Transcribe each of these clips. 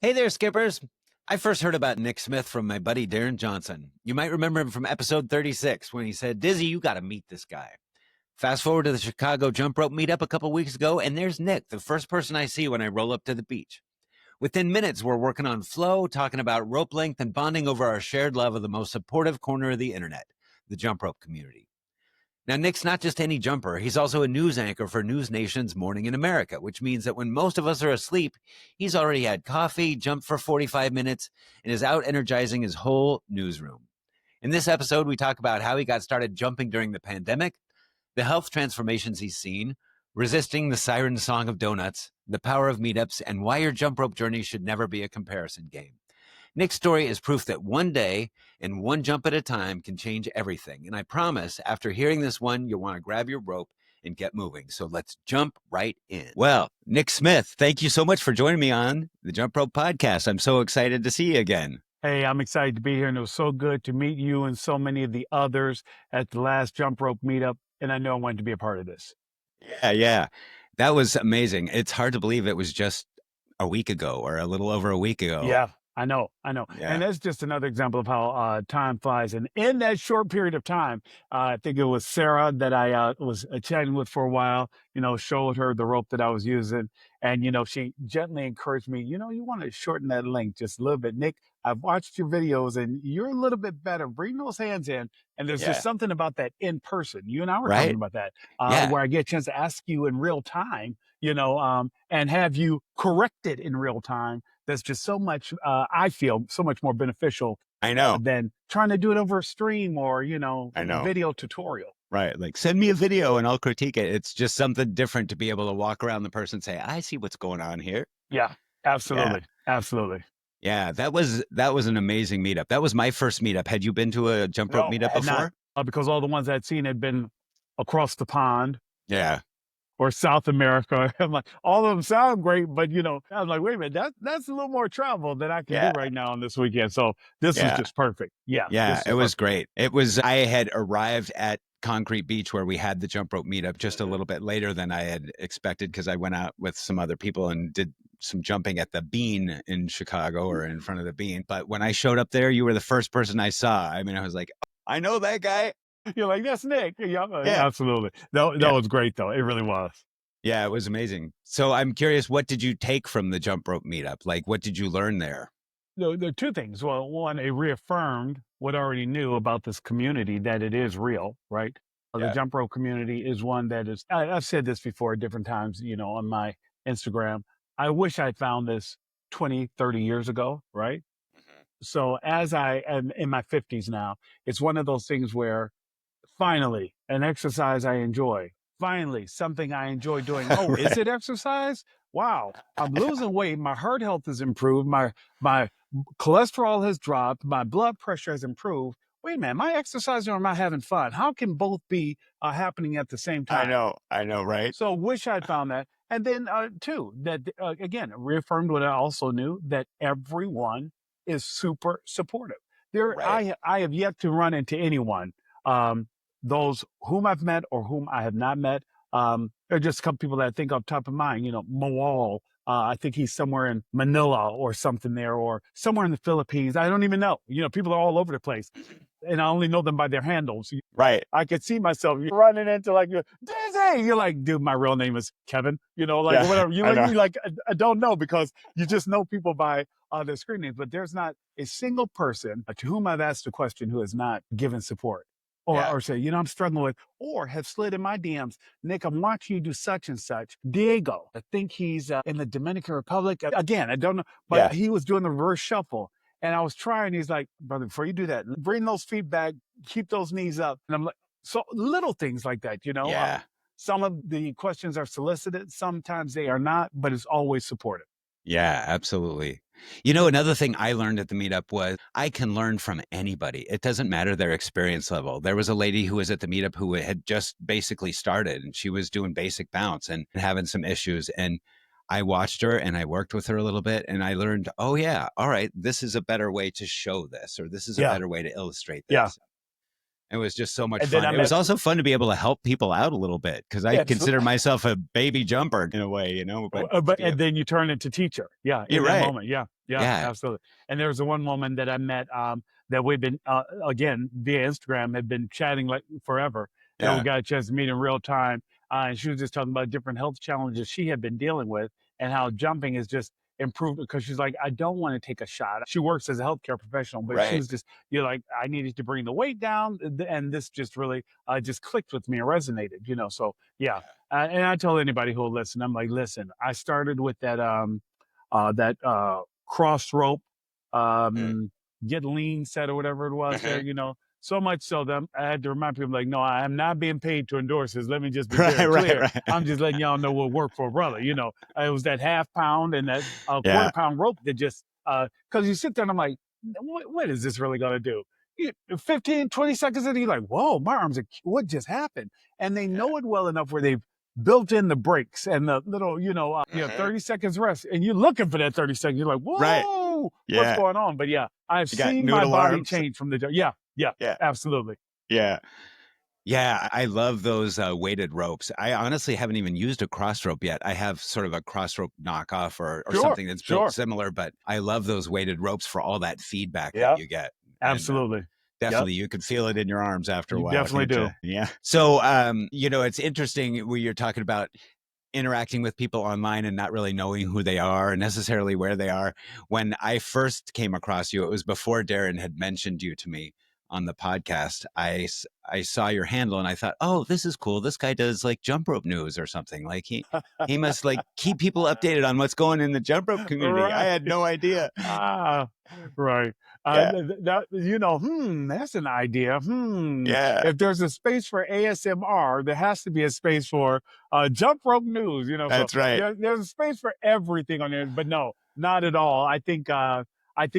Hey there, skippers. I first heard about Nick Smith from my buddy Darren Johnson. You might remember him from episode 36 when he said, Dizzy, you got to meet this guy. Fast forward to the Chicago jump rope meetup a couple weeks ago, and there's Nick, the first person I see when I roll up to the beach. Within minutes, we're working on flow, talking about rope length, and bonding over our shared love of the most supportive corner of the internet, the jump rope community. Now, Nick's not just any jumper. He's also a news anchor for News Nation's Morning in America, which means that when most of us are asleep, he's already had coffee, jumped for 45 minutes, and is out energizing his whole newsroom. In this episode, we talk about how he got started jumping during the pandemic, the health transformations he's seen, resisting the siren song of donuts, the power of meetups, and why your jump rope journey should never be a comparison game. Nick's story is proof that one day and one jump at a time can change everything. And I promise, after hearing this one, you'll want to grab your rope and get moving. So let's jump right in. Well, Nick Smith, thank you so much for joining me on the Jump Rope Podcast. I'm so excited to see you again. Hey, I'm excited to be here, and it was so good to meet you and so many of the others at the last jump rope meetup, and I know I wanted to be a part of this. Yeah. That was amazing. It's hard to believe it was just a week ago or a little over a week ago. Yeah, I know. Yeah. And that's just another example of how time flies. And in that short period of time, I think it was Sarah that I was chatting with for a while, showed her the rope that I was using. And, she gently encouraged me, you want to shorten that length just a little bit. Nick, I've watched your videos and you're a little bit better. Bring those hands in. And there's just something about that in person. You and I were talking about that, where I get a chance to ask you in real time, and have you corrected in real time. That's just so much, I feel, so much more beneficial. I know. Than trying to do it over a stream or, a video tutorial. Right. Like, send me a video and I'll critique it. It's just something different to be able to walk around the person and say, I see what's going on here. Yeah, absolutely. Yeah. Absolutely. Yeah, that was an amazing meetup. That was my first meetup. Had you been to a jump rope meetup before? Not, because all the ones I'd seen had been across the pond. Yeah. Or South America. I'm like, all of them sound great, but I was like, wait a minute, that's a little more travel than I can do right now on this weekend. So this is just perfect. Yeah, it was great. It was. I had arrived at Concrete Beach where we had the jump rope meetup just a little bit later than I had expected because I went out with some other people and did some jumping at the Bean in Chicago or in front of the Bean. But when I showed up there, you were the first person I saw. I mean, I was like, I know that guy. You're like, that's Nick. Yeah, absolutely. That was great, though. It really was. Yeah, it was amazing. So I'm curious, what did you take from the jump rope meetup? Like, what did you learn there? There are two things. Well, one, it reaffirmed what I already knew about this community, that it is real, right? The jump rope community is one that is, I've said this before at different times, on my Instagram. I wish I'd found this 20, 30 years ago, right? Mm-hmm. So as I am in my 50s now, it's one of those things where finally, an exercise I enjoy. Finally, something I enjoy doing. Oh, right. Is it exercise? Wow, I'm losing weight. My heart health has improved. My cholesterol has dropped. My blood pressure has improved. Wait a minute, am I exercising or am I having fun? How can both be happening at the same time? I know, right? So wish I'd found that. And then two, that again, reaffirmed what I also knew, that everyone is super supportive. I have yet to run into anyone, those whom I've met or whom I have not met. There are just a couple people that I think off the top of mind, Moal, I think he's somewhere in Manila or something there, or somewhere in the Philippines. I don't even know. People are all over the place. And I only know them by their handles. Right. I could see myself running into like, Dizzy! You're like, dude, my real name is Kevin, whatever. You're like, I don't know, because you just know people by their screen names. But there's not a single person to whom I've asked a question who has not given support. Or say, I'm struggling with, or have slid in my DMs. Nick, I'm watching you do such and such. Diego, I think he's in the Dominican Republic. Again, I don't know, but he was doing the reverse shuffle. And I was trying, he's like, brother, before you do that, bring those feet back, keep those knees up. And I'm like, so little things like that, some of the questions are solicited. Sometimes they are not, but it's always supportive. Yeah, absolutely. Another thing I learned at the meetup was I can learn from anybody. It doesn't matter their experience level. There was a lady who was at the meetup who had just basically started, and she was doing basic bounce and having some issues. And I watched her and I worked with her a little bit, and I learned, oh yeah, all right, this is a better way to show this, or this is a better way to illustrate this. Yeah. It was just so much And then fun. I It was met, also fun to be able to help people out a little bit because I yeah, consider myself a baby jumper in a way, but to but be and then you turn into teacher. Yeah, you're in that right. moment. Yeah, yeah, Yeah. absolutely. And there was the one woman that I met that we've been again via Instagram had been chatting like forever. That we Yeah. got a chance to meet in real time, and she was just talking about different health challenges she had been dealing with, and how jumping is just improved because she's like, I don't want to take a shot. She works as a healthcare professional, but she Right. was just, you're like, I needed to bring the weight down, and this just really just clicked with me and resonated. So yeah, and I tell anybody who will listen, I'm like, listen, I started with that Crossrope Mm. um, get lean set or whatever it was there. Mhm. So much so that I had to remind people, like, no, I am not being paid to endorse this. Let me just be Right, very right, clear. right. I'm just letting y'all know what worked for a brother. It was that half pound and that quarter Yeah. pound rope that just because you sit there and I'm like, what is this really gonna do? 15, 20 seconds in, you're like, whoa, my arms are, what just happened? And they Yeah. know it well enough where they've built in the breaks and the little, Mhm. 30 seconds rest, and you're looking for that 30 seconds. You're like, Right. whoa, what's Yeah. going on? But yeah, I've You got seen my noodle body arms. change from yeah, yeah, Yeah. absolutely. Yeah. Yeah, I love those weighted ropes. I honestly haven't even used a cross rope yet. I have sort of a cross rope knockoff or Sure, something that's built sure. similar, but I love those weighted ropes for all that feedback that Yeah, you get. And absolutely. Yep, definitely you can feel it in your arms after a you while, definitely can't you? do. Yeah. So, it's interesting where you're talking about interacting with people online and not really knowing who they are and necessarily where they are. When I first came across you, it was before Darren had mentioned you to me on the podcast. I saw your handle and I thought, oh, this is cool. This guy does like jump rope news or something. Like he must like keep people updated on what's going in the jump rope community. I Right. had no idea. Ah, right. Yeah. That's an idea. Yeah. If there's a space for ASMR, there has to be a space for jump rope news. So That's right. there's a space for everything on there. But no, not at all. I think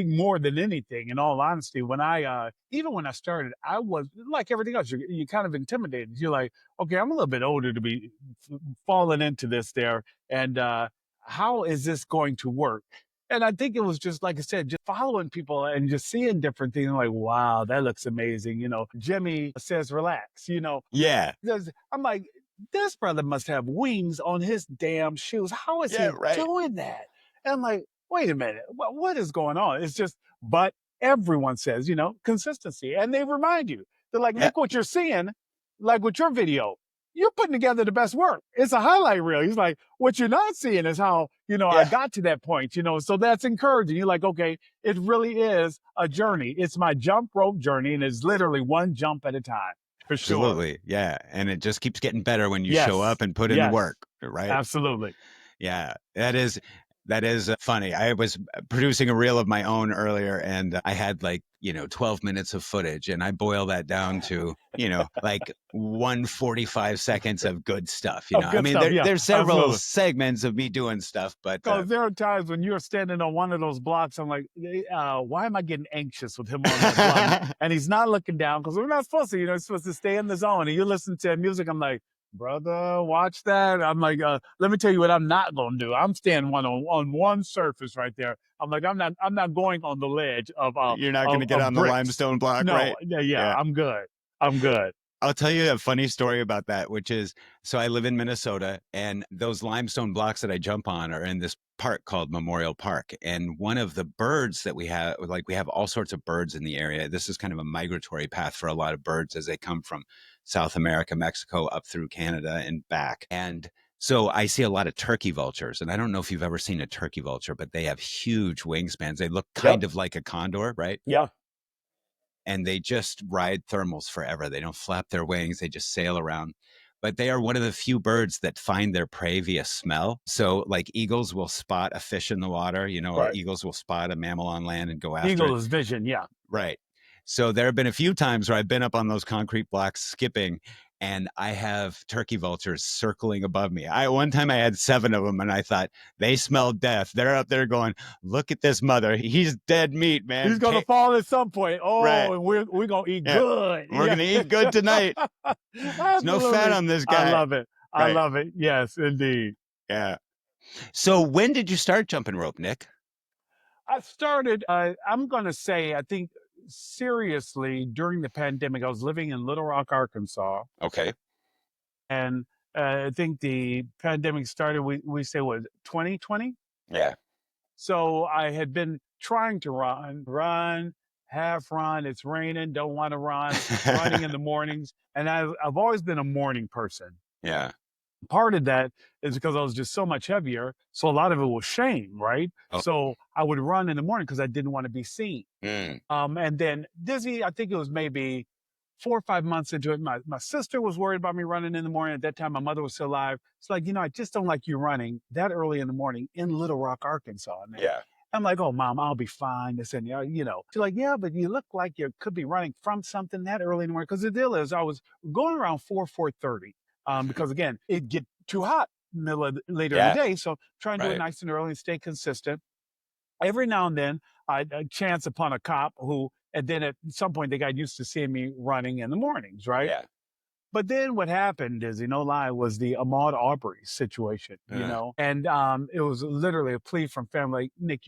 more than anything, in all honesty, when even when I started, I was like everything else. You're kind of intimidated. You're like, okay, I'm a little bit older to be falling into this there, and how is this going to work? And I think it was just like I said, just following people and just seeing different things. Like, wow, that looks amazing. Jimmy says, relax. Yeah. I'm like, this brother must have wings on his damn shoes. How is Yeah. he Right. doing that? And I'm like, wait a minute, what is going on? It's just, but everyone says, consistency. And they remind you, they're like, Yeah. look what you're seeing, like with your video. You're putting together the best work. It's a highlight reel. He's like, what you're not seeing is how, I Yeah. got to that point, so that's encouraging. You're like, okay, it really is a journey. It's my jump rope journey, and it's literally one jump at a time, for sure. Absolutely. Yeah. And it just keeps getting better when you show Yes, up and put in the yes, work. Right. absolutely. Yeah, that is funny. I was producing a reel of my own earlier, and I had 12 minutes of footage, and I boil that down to like 145 seconds of good stuff. Of I good mean, stuff. Yeah, there's several absolutely. segments of me doing stuff, but Because there are times when you're standing on one of those blocks, I'm like, why am I getting anxious with him on that block? And he's not looking down because we're not supposed to, you're supposed to stay in the zone. And you listen to music, I'm like, brother, watch that. I'm like, let me tell you what I'm not gonna do. I'm standing on one surface right there. I'm like, I'm not going on the ledge of you're not going to get on the bricks. limestone block, No, right? yeah, Yeah. I'm good. I'm good. I'll tell you a funny story about that, which is so I live in Minnesota, and those limestone blocks that I jump on are in this park called Memorial Park. And one of the birds that we have, like we have all sorts of birds in the area. This is kind of a migratory path for a lot of birds as they come from South America, Mexico, up through Canada and back. And so I see a lot of turkey vultures. And I don't know if you've ever seen a turkey vulture, but they have huge wingspans. They look Yep. kind of like a condor, right? Yeah. And they just ride thermals forever. They don't flap their wings, they just sail around. But they are one of the few birds that find their prey via smell. So, like eagles will spot a fish in the water, or Right. eagles will spot a mammal on land and go after Eagle it. is vision. Yeah. Right. So, there have been a few times where I've been up on those concrete blocks skipping, and I have turkey vultures circling above me. One time I had 7 of them, and I thought they smell death. They're up there going, "Look at this mother. He's dead meat, man." He's gonna fall at some point. Right. Oh, and we're gonna eat Yeah. good. We're Yeah. gonna eat good tonight. There's no fat Absolutely. on this I guy. love it. I Right. love it. Yes, indeed. Yeah. So when did you start jumping rope, Nick? I started, I'm gonna say, I think seriously during the pandemic. I was living in Little Rock, Arkansas, Okay. and I think the pandemic started. We say what 2020. Yeah. So I had been trying to run, half run. It's raining, don't want to run, running in the mornings, and I've always been a morning person. Yeah. Part of that is because I was just so much heavier. So a lot of it was shame, right? Oh. So I would run in the morning because I didn't want to be seen. Mm. And then Dizzy, I think it was maybe 4 or 5 months into it. My sister was worried about me running in the morning. At that time, my mother was still alive. It's like, I just don't like you running that early in the morning in Little Rock, Arkansas. Man. Yeah. I'm like, oh, Mom, I'll be fine. This and She's like, yeah, but you look like you could be running from something that early in the morning. Because the deal is, I was going around 4:30. Because again, it get too hot later in the day. So try and do it nice and early and stay consistent. Every now and then I chance upon a cop who, and then at some point they got used to seeing me running in the mornings, right? Yeah. But then what happened is, no lie, was the Ahmaud Arbery situation, and it was literally a plea from family, like, Nick,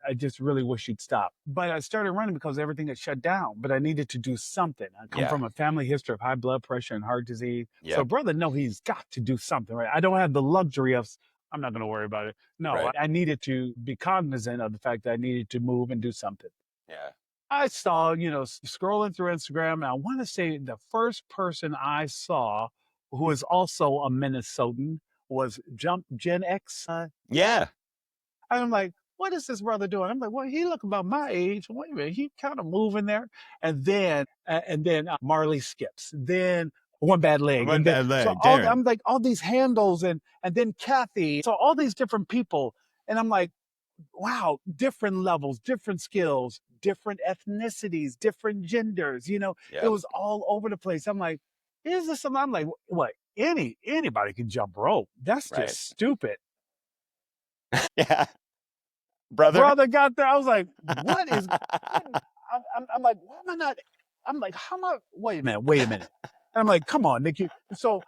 I just really wish you'd stop. But I started running because everything had shut down, but I needed to do something. I come from a family history of high blood pressure and heart disease. So brother, no, he's got to do something, right? I don't have the luxury of, I'm not going to worry about it. No, I needed to be cognizant of the fact that I needed to move and do something. Yeah. I saw, scrolling through Instagram, and I want to say the first person I saw who was also a Minnesotan was Gen X. Yeah. And I'm like, what is this brother doing? I'm like, well, he look about my age. Wait a minute, he kind of moving there. And then Marley Skips. Then One Bad Leg. One Bad Leg. So I'm like, all these handles, and then Kathy. So all these different people, and I'm like, wow, different levels, different skills, different ethnicities, different genders, it was all over the place. I'm like, is this something? I'm like, what? Anybody can jump rope. That's just stupid. Yeah. Brother got there. I was like, what is, I'm like, why am I not, I'm like, how am I, wait a minute. And I'm like, come on, Nick. So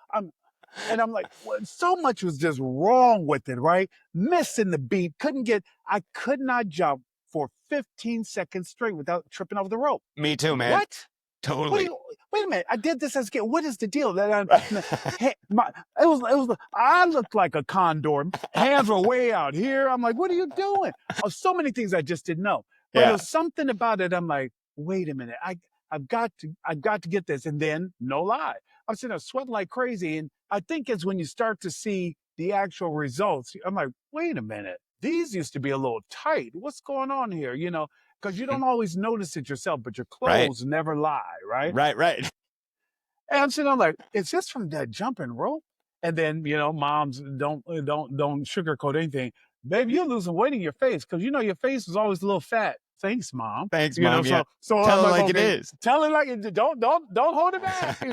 and I'm like, well, so much was just wrong with it, right? Missing the beat. I could not jump for 15 seconds straight without tripping over the rope. Me too, man. What? Totally. Wait a minute. I did this as a kid. What is the deal? I looked like a condor. Hands were way out here. I'm like, what are you doing? So many things I just didn't know. But there was something about it. I'm like, wait a minute. I've got to get this. And then, no lie, I'm sitting there sweating like crazy. And I think it's when you start to see the actual results. I'm like, wait a minute. These used to be a little tight. What's going on here? Because you don't always notice it yourself, but your clothes never lie, right? Right. And I'm sitting there like, is this from that jumping rope? And then, moms don't sugarcoat anything. Baby, you're losing weight in your face because your face is always a little fat. Thanks, Mom. Thanks, Mom. So tell it like it is. Tell it like it. Don't hold it back.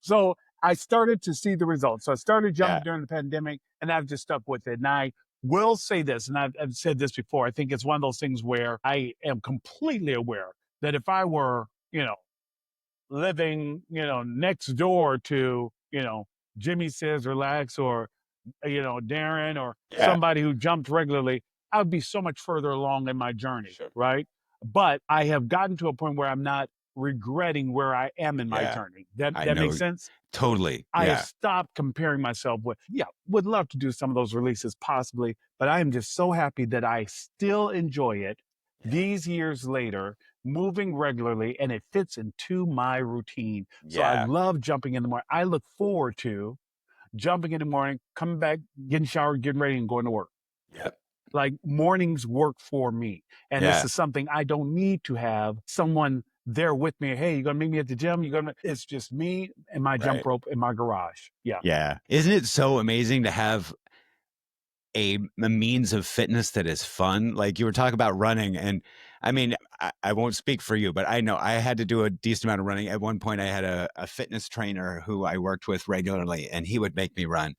So I started to see the results. So I started jumping during the pandemic, and I've just stuck with it. And I will say this, and I've said this before. I think it's one of those things where I am completely aware that if I were, living, next door to, Jimmy Says Relax or, Darren or somebody who jumped regularly, I would be so much further along in my journey, right? But I have gotten to a point where I'm not regretting where I am in my journey. That makes sense? Totally. I have stopped comparing myself would love to do some of those releases possibly, but I am just so happy that I still enjoy it these years later, moving regularly, and it fits into my routine. So I love jumping in the morning. I look forward to jumping in the morning, coming back, getting showered, getting ready, and going to work. Yep. Like mornings work for me. And this is something I don't need to have someone there with me. Hey, you're going to meet me at the gym? It's just me and my jump rope in my garage. Yeah. Yeah. Isn't it so amazing to have a means of fitness that is fun? Like you were talking about running, and I mean, I won't speak for you, but I know I had to do a decent amount of running. At one point I had a fitness trainer who I worked with regularly, and he would make me run.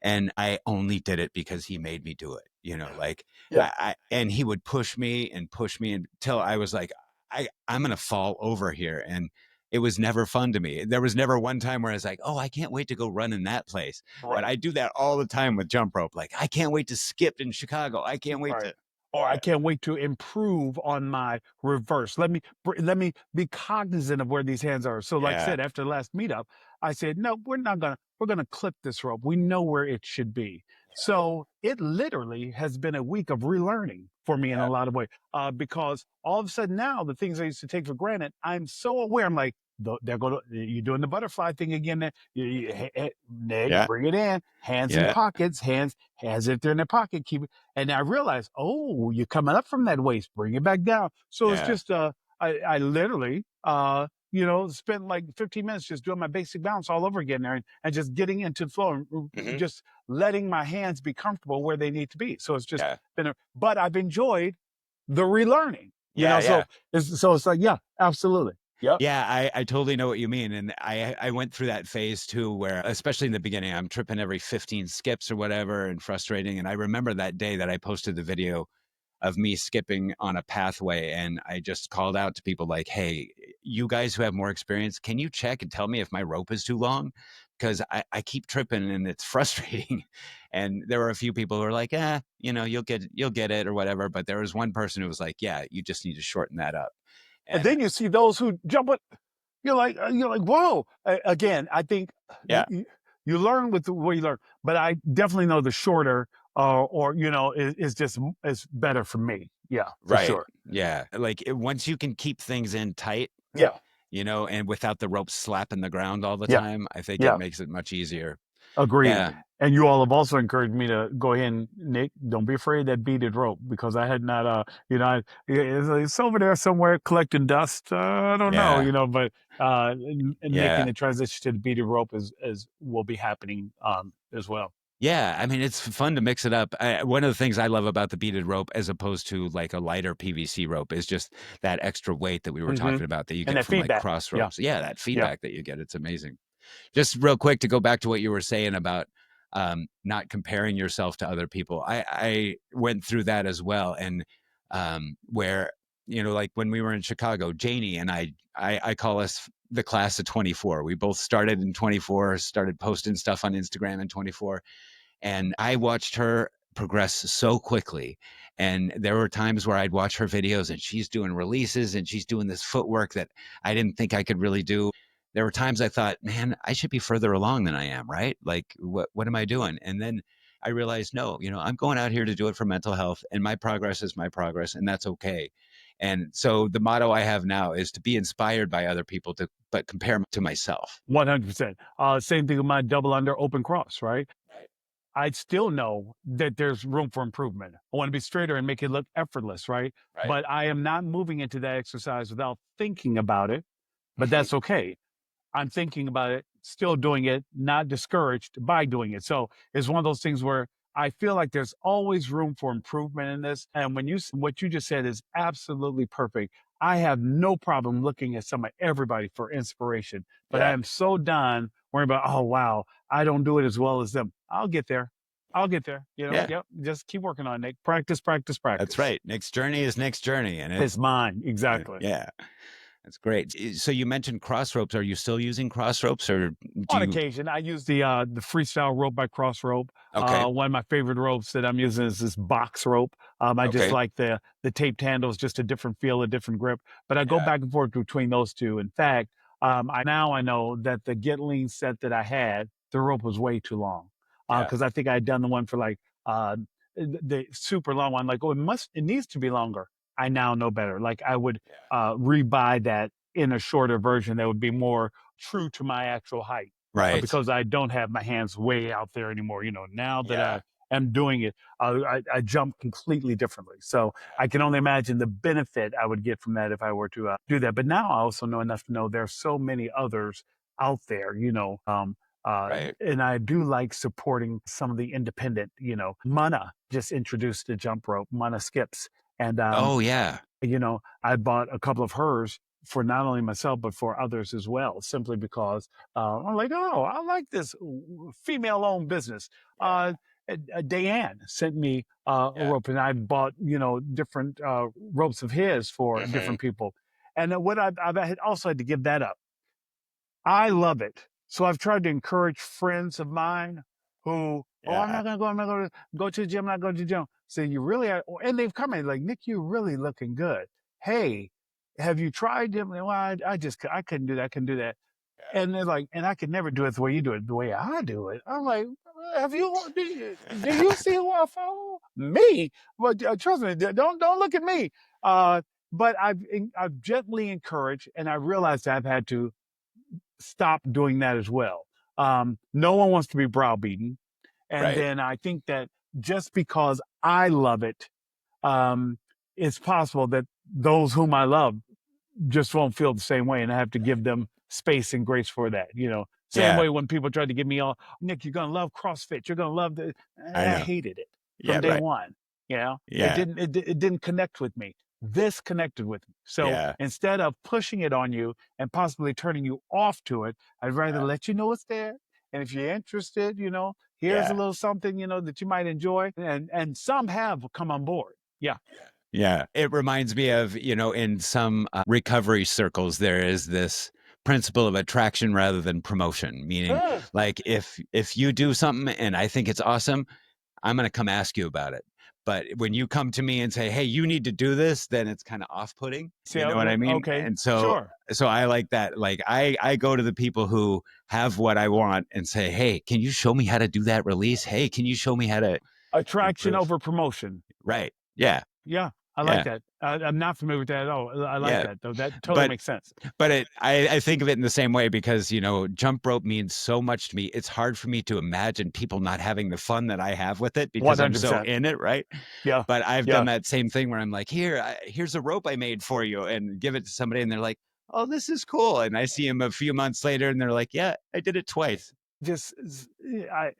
And I only did it because he made me do it, and he would push me until I was like, I'm going to fall over here. And it was never fun to me. There was never one time where I was like, oh, I can't wait to go run in that place. Right. But I do that all the time with jump rope. Like, I can't wait to skip in Chicago. I can't wait to. or I can't wait to improve on my reverse. Let me be cognizant of where these hands are. So, like I Yeah. said, after the last meetup, I said, no, we're gonna clip this rope. We know where it should be. So it literally has been a week of relearning for me in a lot of ways, because all of a sudden now the things I used to take for granted, I'm so aware. I'm like, they're going to, you're doing the butterfly thing again. Nick, Yeah. bring it in, hands in Yeah. pockets, hands if they're in their pocket, keep it. And I realized, oh, you're coming up from that waist, bring it back down. So it's Yeah. just, I literally, spent like 15 minutes just doing my basic balance all over again there and just getting into the flow and Mhm. just letting my hands be comfortable where they need to be. So it's just Yeah. been, but I've enjoyed the relearning, Yeah. so it's like, yeah, absolutely. Yep. Yeah, I totally know what you mean, and I went through that phase too, where especially in the beginning, I'm tripping every 15 skips or whatever, and frustrating. And I remember that day that I posted the video of me skipping on a pathway, and I just called out to people like, "Hey, you guys who have more experience, can you check and tell me if my rope is too long? Because I keep tripping and it's frustrating." And there were a few people who were like, you'll get it or whatever. But there was one person who was like, "Yeah, you just need to shorten that up." And And then you see those who jump it. You're like, whoa. Again, I think yeah, you learn with the way you learn, but I definitely know the shorter, is just is better for me. Yeah, for right. sure. Yeah. Like once you can keep things in tight, Yeah, and without the rope slapping the ground all the yeah, time, I think it yeah. makes it much easier. Agreed. Yeah. And you all have also encouraged me to go ahead and, Nick, don't be afraid of that beaded rope, because I had not, it's over there somewhere collecting dust. I don't know, Yeah. but making Yeah. the transition to the beaded rope is will be happening as well. Yeah. I mean, it's fun to mix it up. One of the things I love about the beaded rope, as opposed to like a lighter PVC rope, is just that extra weight that we were Hmm. talking about that you And get that from like feedback. Yeah, Crossropes. Yeah. That yeah. feedback that you get. It's amazing. Just real quick to go back to what you were saying about not comparing yourself to other people. I went through that as well. And where, like when we were in Chicago, Janie and I call us the class of 24. We both started in 24, started posting stuff on Instagram in 24. And I watched her progress so quickly. And there were times where I'd watch her videos and she's doing releases and she's doing this footwork that I didn't think I could really do. There were times I thought, man, I should be further along than I am, right? Like, what am I doing? And then I realized, no, I'm going out here to do it for mental health, and my progress is my progress, and that's okay. And so the motto I have now is to be inspired by other people, but compare to myself. 100%. Same thing with my double under open cross, right? I still know that there's room for improvement. I want to be straighter and make it look effortless, right? Right. But I am not moving into that exercise without thinking about it. But Mhm. that's okay. I'm thinking about it, still doing it, not discouraged by doing it. So it's one of those things where I feel like there's always room for improvement in this. And what you just said is absolutely perfect. I have no problem looking at everybody for inspiration, but I Yeah. am so done worrying about, oh, wow, I don't do it as well as them. I'll get there. I'll get there. Yeah. Yep. Just keep working on it, Nick. Practice, practice, That's practice. right. Next journey is next journey. And It's mine. Exactly. yeah. That's great. So you mentioned Crossropes. Are you still using Crossropes, or do On you? occasion, I use the freestyle rope by Crossrope. Okay. One of my favorite ropes that I'm using is this box rope. I just Okay. like the taped handles, just a different feel, a different grip. But I go Yeah. back and forth between those two. In fact, I know that the Get Lean set that I had, the rope was way too long, Yeah. because I think I had done the one for like the super long one. Like, oh, it needs to be longer. I now know better. Like, I would Yeah. rebuy that in a shorter version that would be more true to my actual height, Right. because I don't have my hands way out there anymore. Now that Yeah. I am doing it, I jump completely differently. So I can only imagine the benefit I would get from that if I were to do that. But now I also know enough to know there's so many others out there, Right. and I do like supporting some of the independent, Mana just introduced the jump rope, Mana skips. And Oh yeah. I bought a couple of hers for not only myself but for others as well, simply because I'm like, oh, I like this female-owned business. Yeah. Diane sent me a Yeah. rope, and I bought different ropes of his for Hmm. different people. And what I've also had to give that up. I love it. So I've tried to encourage friends of mine who, oh, I'm Yeah. not going to go. I'm not going to go to the gym. I'm not going to the gym. So you really are, and they've come in like, Nick, you're really looking good. Hey, have you tried them? Well, I couldn't do that. I couldn't do that. And they're like, and I could never do it the way you do it, the way I do it. I'm like, do you see who I follow? Me? But trust me, don't look at me. But I've gently encouraged, and I realized I've had to stop doing that as well. No one wants to be browbeaten. And Right. then I think that just because I love it, it's possible that those whom I love just won't feel the same way. And I have to give them space and grace for that. Same Yeah. way when people tried to give me all, Nick, you're going to love CrossFit. You're going to love the, I I know. hated it Yeah, from day right. one. Yeah. It didn't connect with me. This connected with me. So Yeah. instead of pushing it on you and possibly turning you off to it, I'd rather let you know it's there. And if you're interested, here's Yeah. a little something, that you might enjoy. And some have come on board. Yeah. Yeah. It reminds me of, in some recovery circles, there is this principle of attraction rather than promotion, meaning like if you do something and I think it's awesome, I'm going to come ask you about it. But when you come to me and say, hey, you need to do this, then it's kind of off-putting. See, You know what I mean? okay, And so, sure. so I like that. Like I go to the people who have what I want and say, hey, can you show me how to do that release? Hey, can you show me how to Attraction improve? over promotion. Right. Yeah. Yeah. I like that. I'm not familiar with that at all. I like that though. That totally makes sense. But I think of it in the same way because, jump rope means so much to me. It's hard for me to imagine people not having the fun that I have with it because I'm so 100%. in it, right? Yeah. But I've done that same thing where I'm like, here's a rope I made for you, and give it to somebody and they're like, oh, this is cool. And I see them a few months later and they're like, yeah, I did it twice. I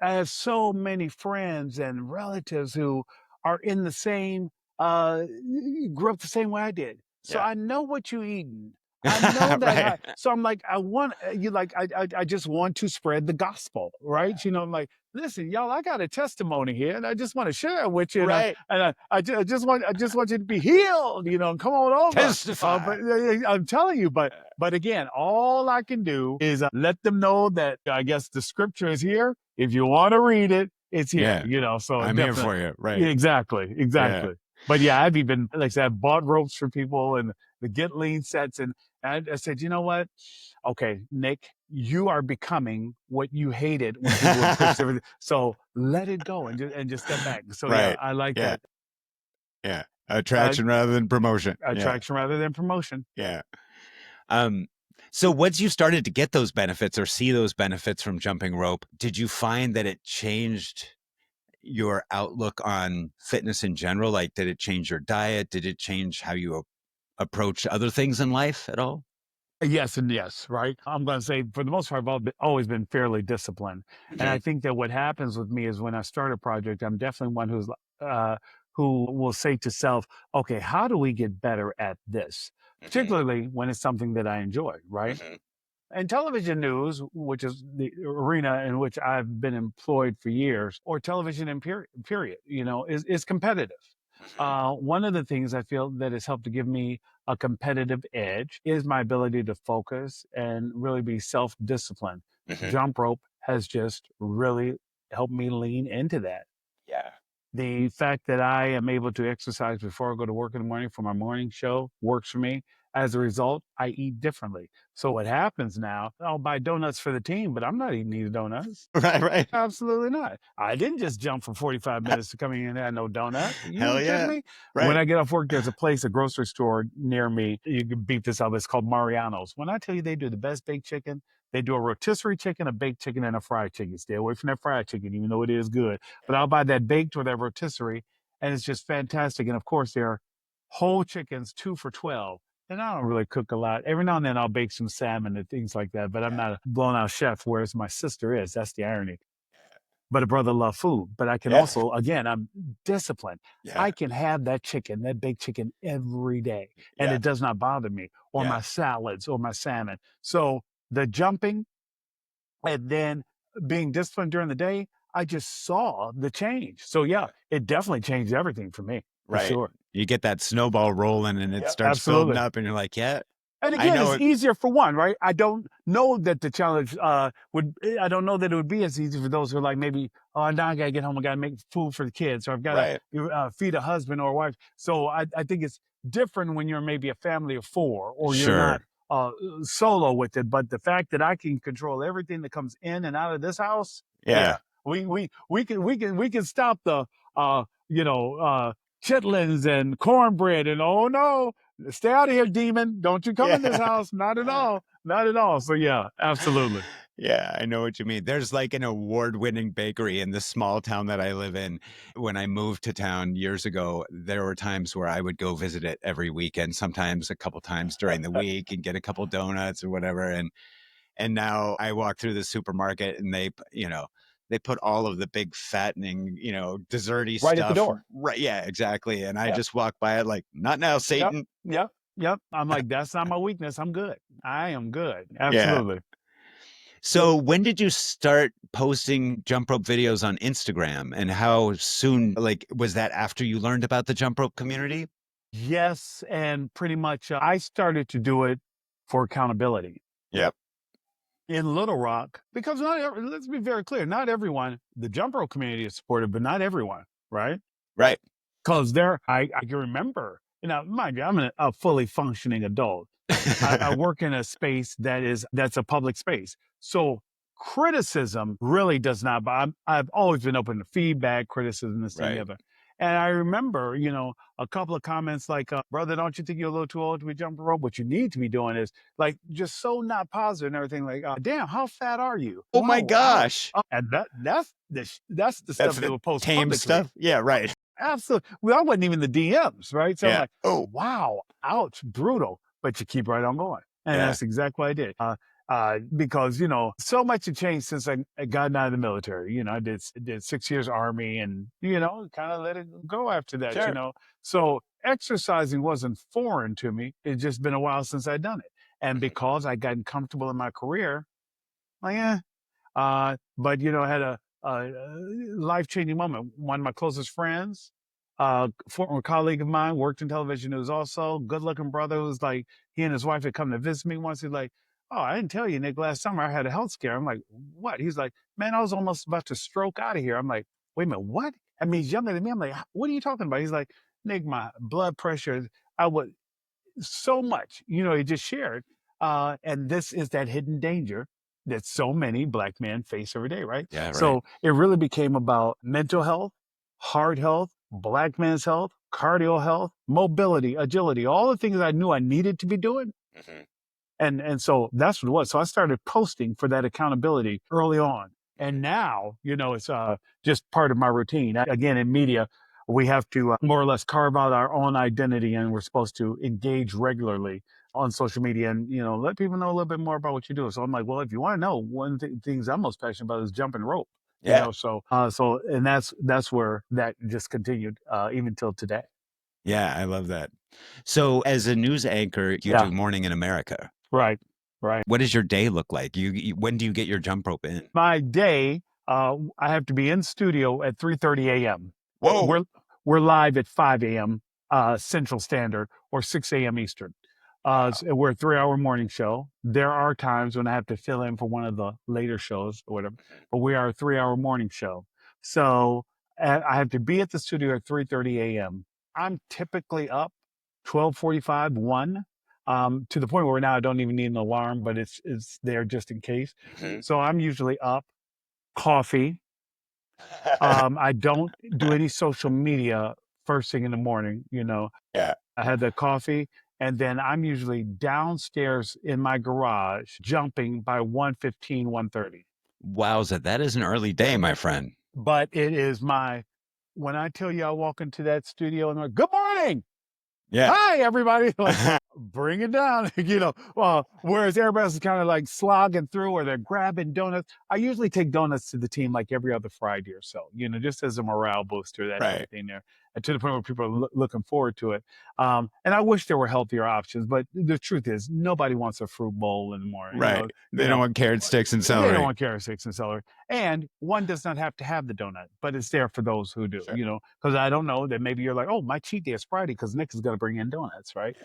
have so many friends and relatives who are in the same, grew up the same way I did. So Yeah. I know what you're eating. I know that. Right. So I'm like, I just want to spread the gospel, right? I'm like, listen, y'all, I got a testimony here, and I just want to share it with you. Right. I just want you to be healed, and come on over. Testify. But I'm telling you, but again, all I can do is let them know that I guess the scripture is here. If you want to read it, it's here. So I'm here for you. Right. Yeah, exactly. Yeah. But yeah, I've even, like I said, I've bought ropes for people and the Get Lean sets. And I said, you know what? Okay, Nick, you are becoming what you hated when people would push everything. So let it go and just step back. So yeah, I like that. Yeah. Attraction rather than promotion. Attraction rather than promotion. Yeah. So once you started to get those benefits or see those benefits from jumping rope, did you find that it changed your outlook on fitness in general? Like, did it change your diet? Did it change how you approach other things in life at all? Yes and yes, right? I'm going to say for the most part, I've always been fairly disciplined. And I think that what happens with me is when I start a project, I'm definitely one who will say to self, okay, how do we get better at this? Particularly when it's something that I enjoy, right? And television news, which is the arena in which I've been employed for years, or television in period, is competitive. One of the things I feel that has helped to give me a competitive edge is my ability to focus and really be self-disciplined. Jump rope has just really helped me lean into that. Yeah. The fact that I am able to exercise before I go to work in the morning for my morning show works for me. As a result, I eat differently. So what happens now, I'll buy donuts for the team, but I'm not eating these donuts. Right. Absolutely not. I didn't just jump for 45 minutes to come in and have no donut. Hell kidding yeah. me? Right. When I get off work, there's a place, a grocery store near me. You can beat this up. It's called Mariano's. When I tell you they do the best baked chicken, they do a rotisserie chicken, a baked chicken, and a fried chicken. Stay away from that fried chicken, even though it is good. But I'll buy that baked or that rotisserie, and it's just fantastic. And of course, they're whole chickens, 2 for $12. And I don't really cook a lot. Every now and then I'll bake some salmon and things like that. But I'm not a blown out chef, whereas my sister is. That's the irony. But a brother loves food. But I can also, again, I'm disciplined. I can have that chicken, that baked chicken every day. And it does not bother me. Or my salads or my salmon. So the jumping and then being disciplined during the day, I just saw the change. So yeah, it definitely changed everything for me. For Right. sure. You get that snowball rolling and it starts building up and you're like, yeah, And I again, know it's easier for one, right? I don't know that the challenge I don't know that it would be as easy for those who are like maybe, oh, now I got to get home, I got to make food for the kids, or I've got right. to feed a husband or a wife. So I think it's different when you're maybe a family of four or you're not Sure. solo with it. But the fact that I can control everything that comes in and out of this house, Yeah. we can stop the chitlins and cornbread and oh no, stay out of here, demon. Don't you come in this Yeah. house. Not at all. Not at all. So yeah, absolutely. Yeah, I know what you mean. There's like an award-winning bakery in the small town that I live in. When I moved to town years ago, there were times where I would go visit it every weekend, sometimes a couple times during the week and get a couple donuts or whatever. And now I walk through the supermarket and they put all of the big fattening, desserty Right at the stuff. door. Right. Yeah, exactly. And I Yep. just walk by it like, not now, Yep. Satan. Yep. I'm like, that's not my weakness. I'm good. I am good. Yeah. Absolutely. So when did you start posting jump rope videos on Instagram, and how soon, like, was that after you learned about the jump rope community? Yes. And pretty much I started to do it for accountability Yep. in Little Rock because let's be very clear, not everyone, the jump rope community is supportive, but not everyone, right? Right. Because I can remember, mind you, I'm a fully functioning adult. I work in a space that's a public space. So criticism really does not, but I've always been open to feedback, criticism, this and Right. the other. And I remember, a couple of comments like, brother, don't you think you're a little too old to be jumping rope? What you need to be doing is like just so not positive and everything like, damn, how fat are you? Oh my Wow, ouch. gosh. And that's the stuff That's they the would post tame publicly. stuff. Yeah, right. Absolutely. Well, I wasn't even the DMs, right? So I'm Yeah. like, oh, wow, ouch, brutal. But you keep right on going. And Yeah. that's exactly what I did. Because, so much had changed since I got out of the military. I did 6 years Army and, kind of let it go after that, Sure. So exercising wasn't foreign to me. It's just been a while since I'd done it. And because I'd gotten comfortable in my career, like, but I had a life-changing moment. One of my closest friends, former colleague of mine, worked in television news also. Good-looking brother who's like, he and his wife had come to visit me once. He's like, oh, I didn't tell you, Nick, last summer I had a health scare. I'm like, what? He's like, man, I was almost about to stroke out of here. I'm like, wait a minute, what? I mean, he's younger than me. I'm like, what are you talking about? He's like, Nick, my blood pressure, I would so much, he just shared. And this is that hidden danger that so many Black men face every day, right? Yeah, right. So it really became about mental health, heart health, Black men's health, cardio health, mobility, agility, all the things I knew I needed to be doing. Mhm. And so that's what it was. So I started posting for that accountability early on. And now, it's just part of my routine. Again, in media, we have to more or less carve out our own identity, and we're supposed to engage regularly on social media and, let people know a little bit more about what you do. So I'm like, well, if you want to know, one of the things I'm most passionate about is jumping rope. Yeah. And that's where that just continued even till today. Yeah, I love that. So as a news anchor, you Yeah. do Morning in America. Right. What does your day look like? When do you get your jump rope in? My day, I have to be in studio at 3:30 a.m. Whoa. We're live at 5 a.m. Central Standard or 6 a.m. Eastern. So we're a 3-hour morning show. There are times when I have to fill in for one of the later shows or whatever, but we are a 3-hour morning show. So I have to be at the studio at 3:30 a.m. I'm typically up 12:45, 1. To the point where now I don't even need an alarm, but it's there just in case. Mhm. So I'm usually up, coffee. I don't do any social media first thing in the morning. Yeah. I had the coffee, and then I'm usually downstairs in my garage jumping by 1:15, 1:30. Wowza, that is an early day, my friend. But it is when I tell you I walk into that studio and I'm like, good morning. Yeah. Hi, everybody. Like, bring it down, whereas everybody else is kind of like slogging through or they're grabbing donuts. I usually take donuts to the team like every other Friday or so, just as a morale booster, that Right. everything there. And to the point where people are looking forward to it. And I wish there were healthier options, but the truth is nobody wants a fruit bowl anymore. Right. They don't want carrot sticks and They celery. don't want carrot sticks and celery. And one does not have to have the donut, but it's there for those who do, Sure. because I don't know that maybe you're like, oh, my cheat day is Friday because Nick is going to bring in donuts, right?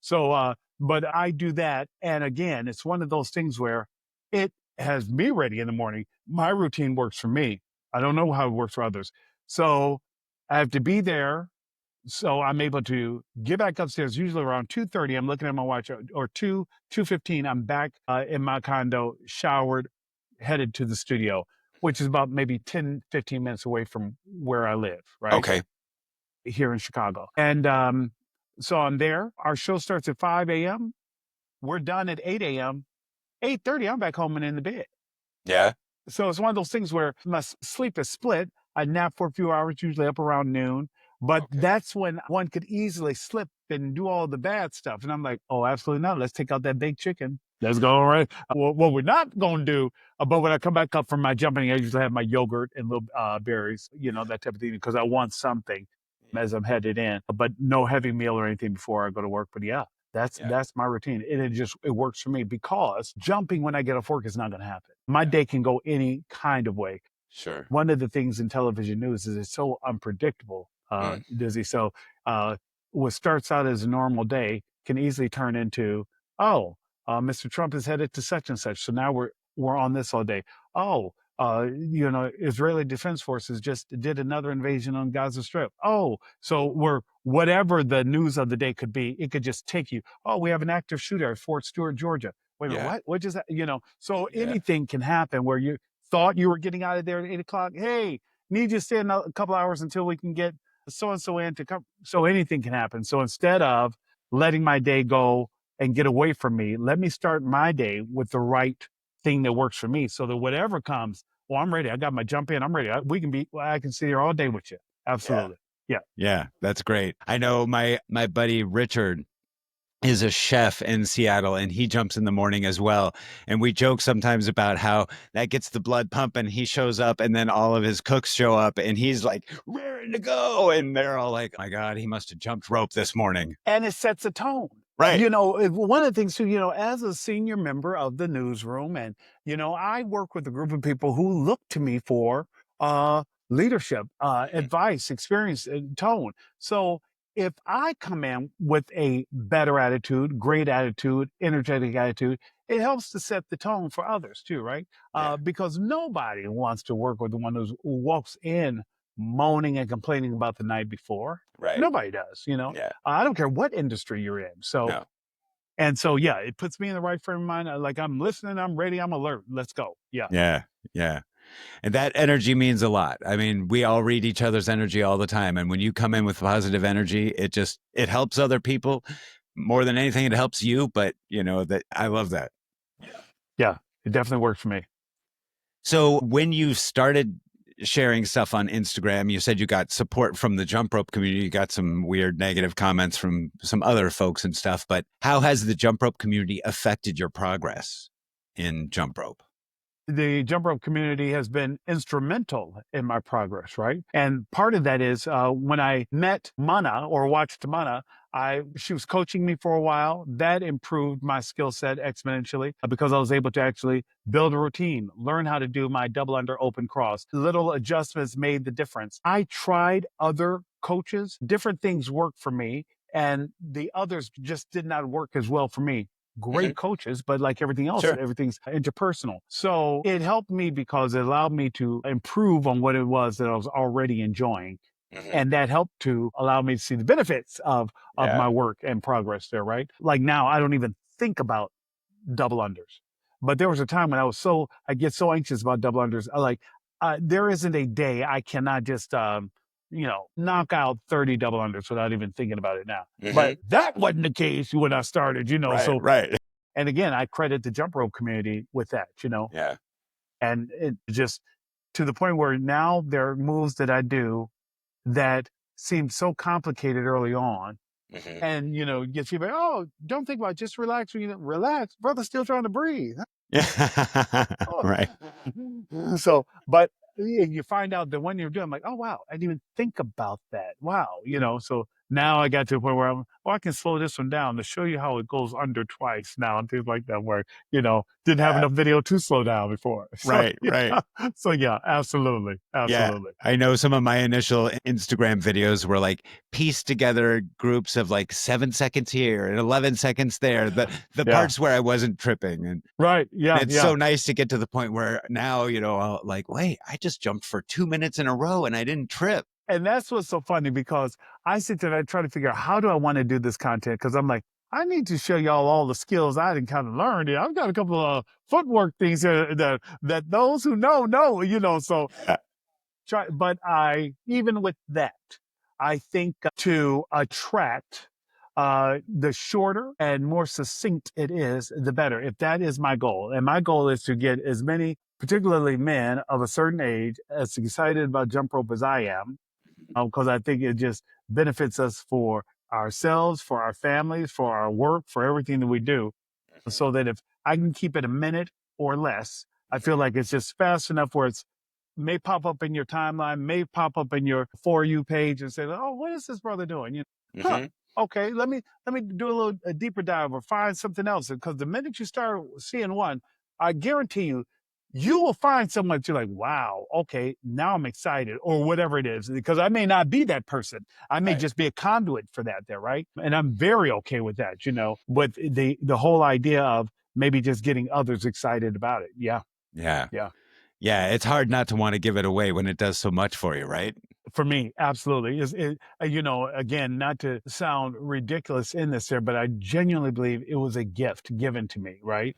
So, but I do that. And again, it's one of those things where it has me ready in the morning. My routine works for me. I don't know how it works for others. So I have to be there. So I'm able to get back upstairs, usually around 2:30. I'm looking at my watch, or 2:15. I'm back in my condo, showered, headed to the studio, which is about maybe 10, 15 minutes away from where I live, right? Okay. Here in Chicago. And so I'm there. Our show starts at 5 a.m. We're done at 8 a.m. 8:30, I'm back home and in the bed. Yeah. So it's one of those things where my sleep is split. I nap for a few hours, usually up around noon. But Okay. that's when one could easily slip and do all the bad stuff. And I'm like, oh, absolutely not. Let's take out that baked chicken. Let's go. All right. What we're not going to do, but when I come back up from my jumping, I usually have my yogurt and little berries, that type of thing, because I want something as I'm headed in, but no heavy meal or anything before I go to work. But yeah, that's my routine. And it works for me, because jumping when I get off work is not going to happen. My day can go any kind of way. Sure. One of the things in television news is it's so unpredictable, Dizzy. So what starts out as a normal day can easily turn into, Mr. Trump is headed to such and such. So now we're on this all day. Oh, Israeli Defense Forces just did another invasion on Gaza Strip. Oh, so whatever the news of the day could be, it could just take you. Oh, we have an active shooter at Fort Stewart, Georgia. Wait a minute, what? What is that? So anything can happen where you thought you were getting out of there at 8 o'clock. Hey, need you to stay a couple hours until we can get so-and-so in to come. So anything can happen. So instead of letting my day go and get away from me, let me start my day with the right thing that works for me, so that whatever comes, I'm ready. I got my jump in. I'm ready. I can sit here all day with you. Absolutely. Yeah, that's great. I know my buddy Richard is a chef in Seattle, and he jumps in the morning as well. And we joke sometimes about how that gets the blood pumping. He shows up, and then all of his cooks show up, and he's like raring to go. And they're all like, oh my God, he must have jumped rope this morning. And it sets a tone. Right. One of the things too, as a senior member of the newsroom, and, I work with a group of people who look to me for leadership, advice, experience, and tone. So if I come in with a better attitude, great attitude, energetic attitude, it helps to set the tone for others too, right? Because nobody wants to work with the one who walks in moaning and complaining about the night before. Right. Nobody does, I don't care what industry you're in. So, and so, it puts me in the right frame of mind. Like, I'm listening, I'm ready, I'm alert. Let's go. Yeah. And that energy means a lot. I mean, we all read each other's energy all the time. And when you come in with positive energy, it helps other people more than anything. It helps you, but that I love that. Yeah, it definitely worked for me. So when you started sharing stuff on Instagram, you said you got support from the jump rope community. You got some weird negative comments from some other folks and stuff, but how has the jump rope community affected your progress in jump rope? The jump rope community has been instrumental in my progress, right? And part of that is when I met Mana, or watched Mana, she was coaching me for a while. That improved my skill set exponentially, because I was able to actually build a routine, learn how to do my double under open cross. Little adjustments made the difference. I tried other coaches. Different things worked for me, and the others just did not work as well for me. Great coaches, but like everything else, everything's interpersonal. So it helped me because it allowed me to improve on what it was that I was already enjoying. And that helped to allow me to see the benefits of my work and progress there, right? Like now, I don't even think about double unders. But there was a time when I get so anxious about double unders. There isn't a day I cannot just, knock out 30 double unders without even thinking about it now. But that wasn't the case when I started, Right. And again, I credit the jump rope community with that, And it just to the point where now there are moves that I do that seemed so complicated early on. And, you get feedback, oh, don't think about it, just relax. Relax, brother's still trying to breathe. Right. So, but you find out that when you're doing, I'm like, oh, wow, I didn't even think about that. Wow. So Now I got to the point where I can slow this one down to show you how it goes under twice now and things like that, where, didn't have enough video to slow down before. So, Right, right. So yeah, absolutely. Yeah, Absolutely. I know some of my initial Instagram videos were like pieced together groups of like 7 seconds here and 11 seconds there. The Yeah. parts where I wasn't tripping, and Right. Yeah. it's Yeah. so nice to get to the point where now, I'll like, wait, I just jumped for 2 minutes in a row and I didn't trip. And that's what's so funny, because I sit there and I try to figure out, how do I want to do this content? Because I'm like, I need to show y'all all the skills I didn't kind of learn. I've got a couple of footwork things that those who know, so Yeah. but even with that, I think to attract, the shorter and more succinct it is, the better. If that is my goal, and my goal is to get as many, particularly men of a certain age, as excited about jump rope as I am, because I think it just benefits us for ourselves, for our families, for our work, for everything that we do. So that if I can keep it a minute or less, I feel like it's just fast enough where it's may pop up in your timeline, may pop up in your For You page and say, oh, what is this brother doing? Okay, let me do a deeper dive or find something else. Because the minute you start seeing one, I guarantee you will find someone that you're like, wow, okay, now I'm excited, or whatever it is, because I may not be that person. I may just be a conduit for that there, right? And I'm very okay with that, but the whole idea of maybe just getting others excited about it. Yeah. Yeah. Yeah. Yeah. It's hard not to want to give it away when it does so much for you, right? For me, absolutely. Again, not to sound ridiculous in this there, but I genuinely believe it was a gift given to me, right?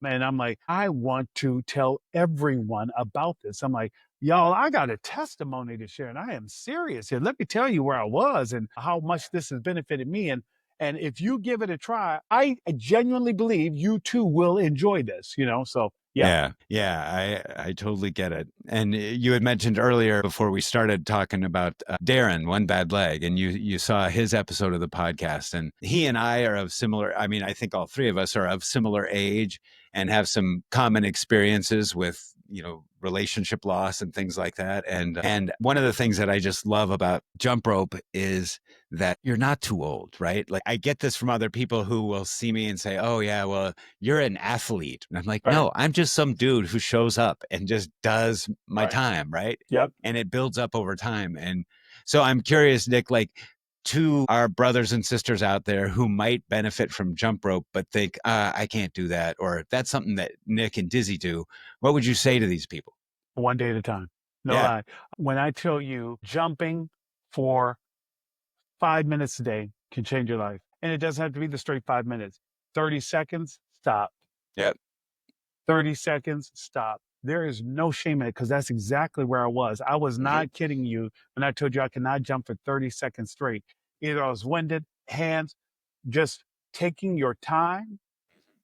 And I'm like, I want to tell everyone about this. I'm like, y'all, I got a testimony to share, and I am serious here. Let me tell you where I was and how much this has benefited me. And if you give it a try, I genuinely believe you too will enjoy this, So yeah. Yeah. I totally get it. And you had mentioned earlier before we started talking about Darren, One Bad Leg, and you saw his episode of the podcast, and he and I are of similar, I mean, I think all three of us are of similar age and have some common experiences with, relationship loss and things like that. And one of the things that I just love about jump rope is that you're not too old, right? Like, I get this from other people who will see me and say, oh yeah, well, you're an athlete. And I'm like, Right. no, I'm just some dude who shows up and just does my Right. time, right? Yep. And it builds up over time. And so I'm curious, Nick, like, to our brothers and sisters out there who might benefit from jump rope, but think, I can't do that, or that's something that Nick and Dizzy do, what would you say to these people? One day at a time. No Yeah. lie. When I tell you jumping for 5 minutes a day can change your life, and it doesn't have to be the straight 5 minutes. 30 seconds, stop. Yep. 30 seconds, stop. There is no shame in it, because that's exactly where I was. I was not kidding you when I told you I cannot jump for 30 seconds straight. Either I was winded, hands, just taking your time,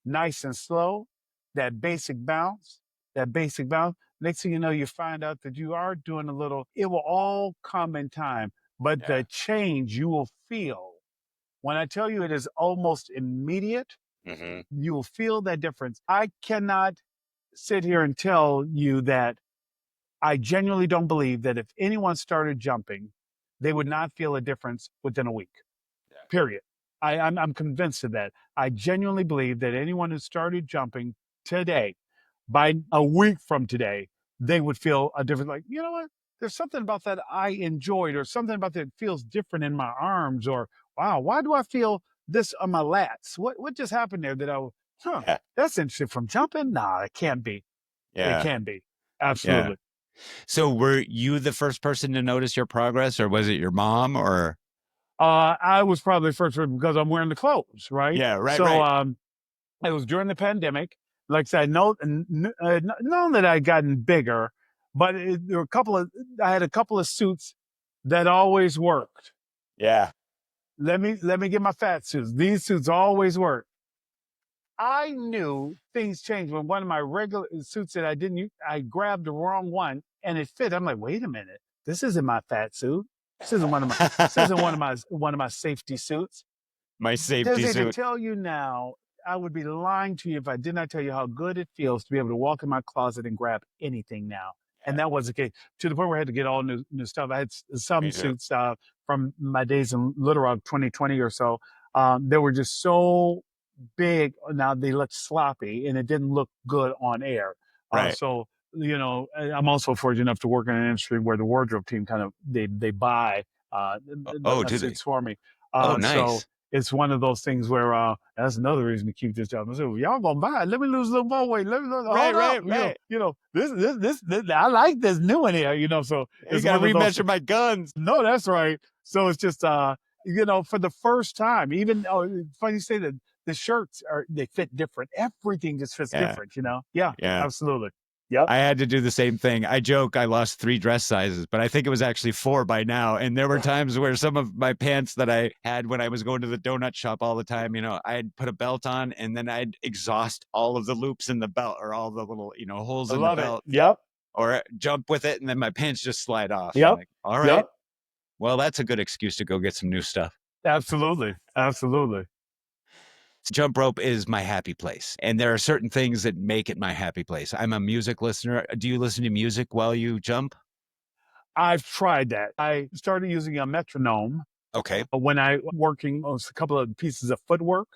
nice and slow, that basic bounce. Next thing you know, you find out that you are doing a little, it will all come in time. But the change you will feel, when I tell you it is almost immediate, you will feel that difference. I cannot sit here and tell you that I genuinely don't believe that if anyone started jumping, they would not feel a difference within a week. Period. I'm convinced of that. I genuinely believe that anyone who started jumping today, by a week from today, they would feel a difference. Like, you know what? There's something about that I enjoyed, or something about that feels different in my arms, or wow, why do I feel this on my lats? What just happened there that that's interesting from jumping? Nah, it can't be. Yeah. It can be. Absolutely. So were you the first person to notice your progress, or was it your mom, or? I was probably the first one because I'm wearing the clothes, right? Yeah, right, So, right. it was during the pandemic. Like I said, known that I'd gotten bigger, but I had a couple of suits that always worked. Yeah. Let me get my fat suits. These suits always work. I knew things changed when one of my regular suits that I didn't use, I grabbed the wrong one and it fit. I'm like, wait a minute, this isn't my fat suit. This isn't one of my safety suits. My safety Does it suit. tell you now? I would be lying to you if I did not tell you how good it feels to be able to walk in my closet and grab anything now. And that was the case, to the point where I had to get all new stuff. I had some suits from my days in Little Rock 2020 or so. They were just so big. Now they look sloppy and it didn't look good on air. Right. So, you know, I'm also fortunate enough to work in an industry where the wardrobe team kind of, they buy, Oh, the do they? suits for me. Oh, So nice. it's one of those things where, that's another reason to keep this job. I said, well, y'all gonna buy it. Let me lose a little more weight. Let me hold up. This, I like this new one here, you know, so You it's got to one of those. remeasure my guns. No, that's right. So it's just, you know, for the first time, even, funny you say that the shirts they fit different. Everything just fits Yeah. different, you know? Yeah, Yeah. absolutely. Yep. I had to do the same thing. I joke I lost 3 dress sizes, but I think it was actually 4 by now. And there were times where some of my pants that I had when I was going to the donut shop all the time, you know, I'd put a belt on and then I'd exhaust all of the loops in the belt or all the little, you know, holes I in the love it. belt Yep. or jump with it and then my pants just slide off. I'm Yep. like, all right, Yep. well, that's a good excuse to go get some new stuff. Absolutely. Absolutely. Jump rope is my happy place. And there are certain things that make it my happy place. I'm a music listener. Do you listen to music while you jump? I've tried that. I started using a metronome Okay. when I working on a couple of pieces of footwork,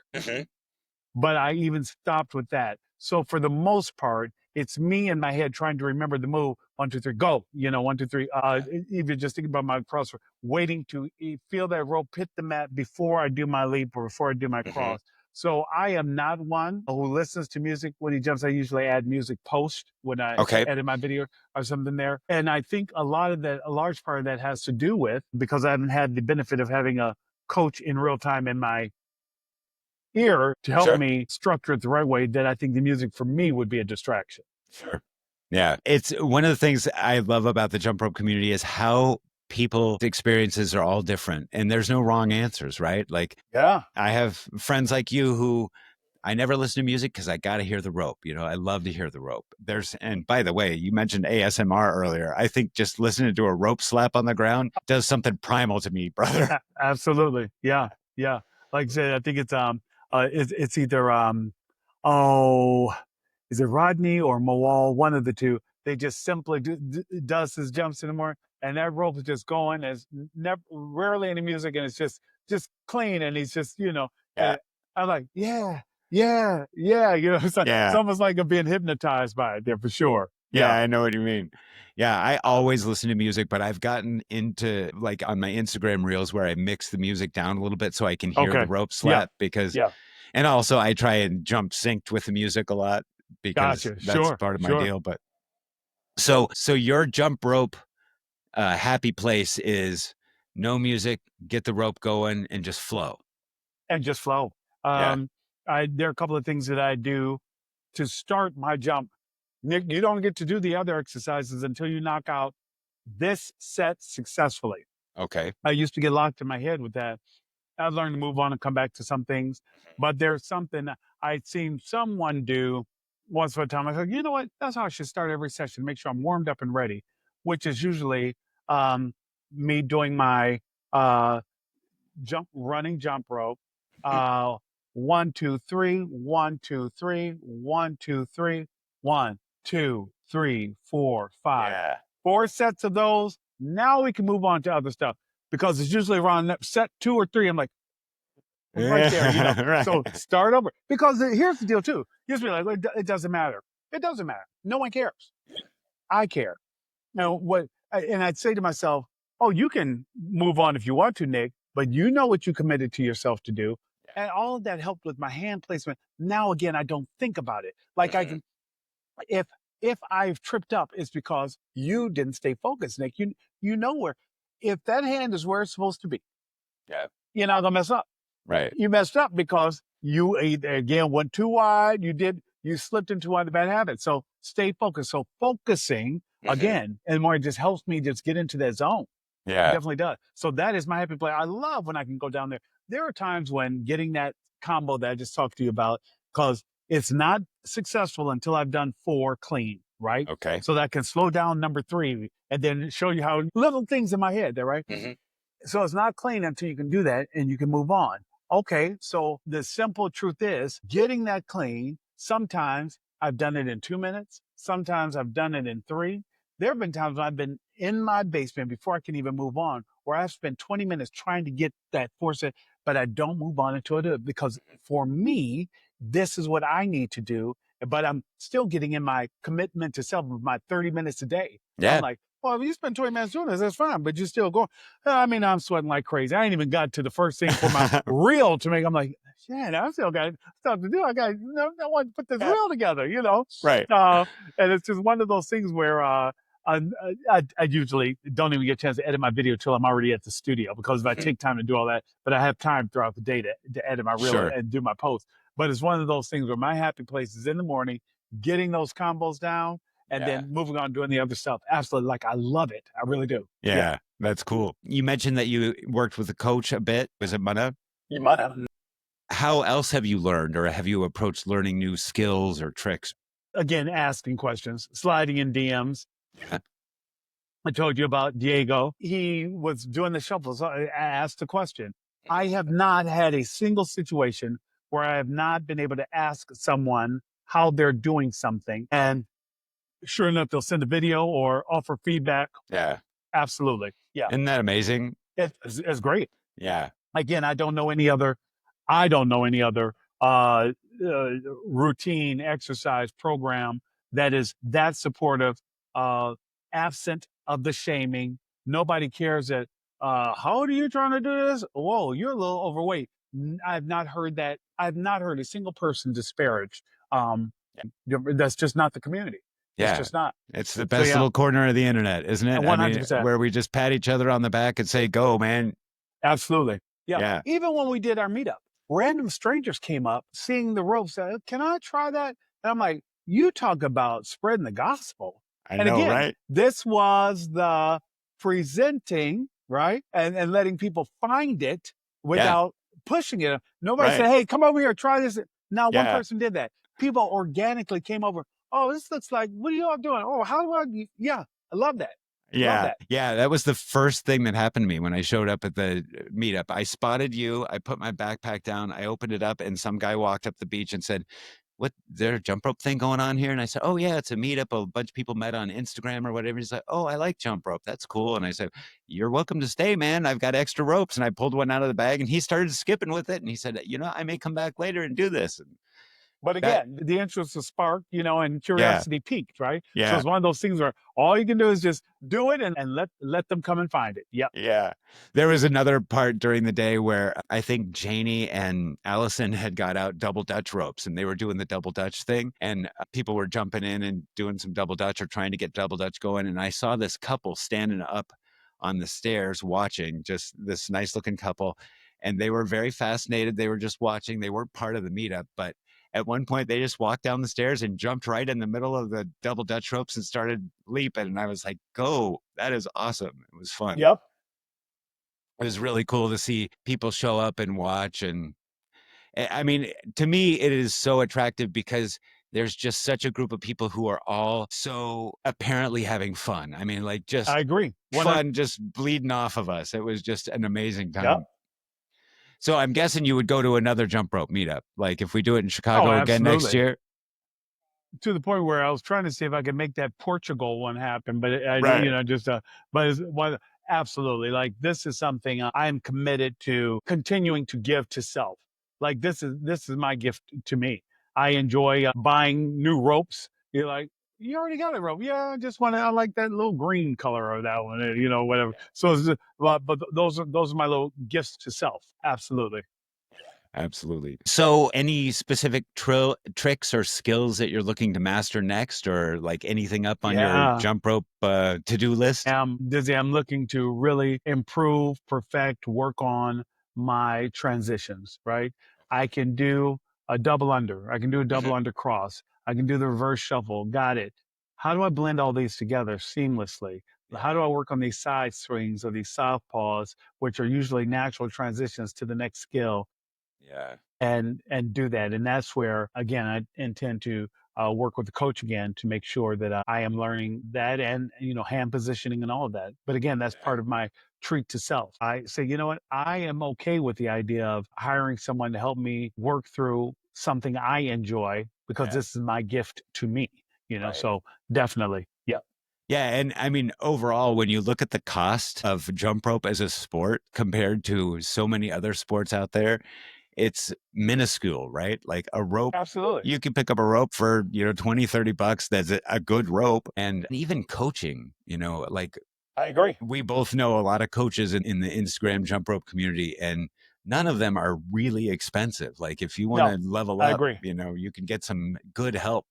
but I even stopped with that. So for the most part, it's me in my head trying to remember the move. 1, 2, 3, go. You know, 1, 2, 3. Even just thinking about my cross, waiting to feel that rope hit the mat before I do my leap or before I do my cross. So I am not one who listens to music when he jumps. I usually add music post when I Okay. edit my video or something there. And I think a large part of that has to do with, because I haven't had the benefit of having a coach in real time in my ear to help me structure it the right way, that I think the music for me would be a distraction. Sure. Yeah. It's one of the things I love about the jump rope community is how people's experiences are all different and there's no wrong answers, right? Like, Yeah. I have friends like you who I never listen to music because I got to hear the rope. You know, I love to hear the rope. And by the way, you mentioned ASMR earlier. I think just listening to a rope slap on the ground does something primal to me, brother. Absolutely. Yeah. Yeah. Like I said, I think it's either, oh, is it Rodney or Mawal? One of the two. They just simply does his jumps anymore, and that rope is just going. There's rarely any music, and it's just clean, and he's just, you know. Yeah. I'm like, yeah. You know, it's almost like I'm being hypnotized by it there for sure. Yeah, I know what you mean. Yeah, I always listen to music, but I've gotten into like on my Instagram reels where I mix the music down a little bit so I can hear the rope slap because, and also I try and jump synced with the music a lot because that's part of my deal. But so your jump rope happy place is no music, get the rope going and just flow. And just flow. There are a couple of things that I do to start my jump. Nick, you don't get to do the other exercises until you knock out this set successfully. Okay. I used to get locked in my head with that. I've learned to move on and come back to some things, but there's something I'd seen someone do once upon a time. I thought, you know what? That's how I should start every session. Make sure I'm warmed up and ready, which is usually me doing my running jump rope. 1, 2, 3, 1, 2, 3, 1, 2, 3, 1, 2, 3, 4, 5. Yeah. 4 sets of those. Now we can move on to other stuff because it's usually around set 2 or 3. I'm like, right there, you know. Right. So start over because here's the deal too. Usually, like, it doesn't matter. It doesn't matter. No one cares. I care. Now, and I'd say to myself, oh, you can move on if you want to, Nick, but you know what you committed to yourself to do. And all of that helped with my hand placement. Now, again, I don't think about it. Like I can, if I've tripped up, it's because you didn't stay focused, Nick. You know where, if that hand is where it's supposed to be, you're not gonna mess up. Right. You messed up because you again went too wide. You slipped into one of the bad habits. So stay focused. So focusing again, and more, it just helps me just get into that zone. Yeah. It definitely does. So that is my happy place. I love when I can go down there. There are times when getting that combo that I just talked to you about, because it's not successful until I've done 4 clean, right? Okay. So that can slow down number 3 and then show you how little things in my head there, right? So it's not clean until you can do that and you can move on. Okay, so the simple truth is getting that clean, sometimes I've done it in 2 minutes. Sometimes I've done it in 3. There have been times when I've been in my basement before I can even move on, where I've spent 20 minutes trying to get that force, but I don't move on until I do it, because for me, this is what I need to do. But I'm still getting in my commitment to self of my 30 minutes a day. Yeah. I'm like, well, if you spend 20 minutes doing this, that's fine, but you're still going. I mean, I'm sweating like crazy. I ain't even got to the first thing for my reel to make. I'm like, shit, I still got stuff to do. I want to put this reel together, Right. And it's just one of those things where I usually don't even get a chance to edit my video till I'm already at the studio, because if I take time to do all that, but I have time throughout the day to edit my reel Sure. and do my post. But it's one of those things where my happy place is in the morning, getting those combos down, and then moving on doing the other stuff. Absolutely. Like, I love it. I really do. Yeah, that's cool. You mentioned that you worked with a coach a bit. Was it Mana? You might have. How else have you learned, or have you approached learning new skills or tricks? Again, asking questions, sliding in DMs. Yeah. I told you about Diego. He was doing the shuffles. I asked a question. I have not had a single situation where I have not been able to ask someone how they're doing something. And sure enough, they'll send a video or offer feedback. Yeah. Absolutely. Yeah. Isn't that amazing? It's great. Yeah. Again, I don't know any other routine exercise program that is that supportive, absent of the shaming. Nobody cares that, how old are you trying to do this? Whoa, you're a little overweight. I've not heard that. I've not heard a single person disparage. That's just not the community. Yeah. It's just not. It's the best little corner of the internet, isn't it? 100%. Where we just pat each other on the back and say, go, man. Absolutely. Yeah. Even when we did our meetup, random strangers came up, seeing the ropes, said, can I try that? And I'm like, you talk about spreading the gospel. I know, right? This was the presenting, right? And letting people find it without pushing it. Nobody said, hey, come over here, try this. Now, one person did that. People organically came over. Oh, this looks like, what are you all doing? Oh, how do I? Yeah, I love that. Yeah. Yeah. That was the first thing that happened to me when I showed up at the meetup. I spotted you. I put my backpack down. I opened it up and some guy walked up the beach and said, what, there a jump rope thing going on here? And I said, oh yeah, it's a meetup. A bunch of people met on Instagram or whatever. He's like, oh, I like jump rope. That's cool. And I said, you're welcome to stay, man. I've got extra ropes. And I pulled one out of the bag and he started skipping with it. And he said, I may come back later and do this. But again, the interest was sparked, and curiosity peaked, right? So it's one of those things where all you can do is just do it and let them come and find it. Yep. Yeah. There was another part during the day where I think Janie and Allison had got out double Dutch ropes and they were doing the double Dutch thing. And people were jumping in and doing some double Dutch or trying to get double Dutch going. And I saw this couple standing up on the stairs watching, just this nice looking couple. And they were very fascinated. They were just watching. They weren't part of the meetup, but at one point, they just walked down the stairs and jumped right in the middle of the double Dutch ropes and started leaping. And I was like, go, that is awesome. It was fun. Yep. It was really cool to see people show up and watch. And I mean, to me, it is so attractive because there's just such a group of people who are all so apparently having fun. I mean, like just I agree. Fun just bleeding off of us. It was just an amazing time. Yep. So I'm guessing you would go to another jump rope meetup. Like if we do it in Chicago again next year. To the point where I was trying to see if I could make that Portugal one happen, but absolutely. Like this is something I'm committed to continuing to give to self. Like this is my gift to me. I enjoy buying new ropes. You're like, you already got a rope. Yeah, I like that little green color of that one, whatever. So, but those are my little gifts to self. Absolutely. Absolutely. So any specific tricks or skills that you're looking to master next, or like anything up on your jump rope to-do list? Dizzy, I'm looking to really improve, perfect, work on my transitions, right? I can do a double under. I can do a double under cross. I can do the reverse shuffle. Got it. How do I blend all these together seamlessly? How do I work on these side swings or these southpaws, which are usually natural transitions to the next skill? Yeah. And do that. And that's where, again, I intend to work with the coach again to make sure that I am learning that and, hand positioning and all of that. But again, that's part of my treat to self. I say, you know what? I am okay with the idea of hiring someone to help me work through something I enjoy because this is my gift to me, so definitely. Yeah. Yeah, and I mean, overall, when you look at the cost of jump rope as a sport compared to so many other sports out there, it's minuscule, right? Like a rope, Absolutely. you can pick up a rope for, 20, $30. That's a good rope. And even coaching, like I agree. we both know a lot of coaches in the Instagram jump rope community, and none of them are really expensive. Like if you want No, to level I up, agree. you can get some good help.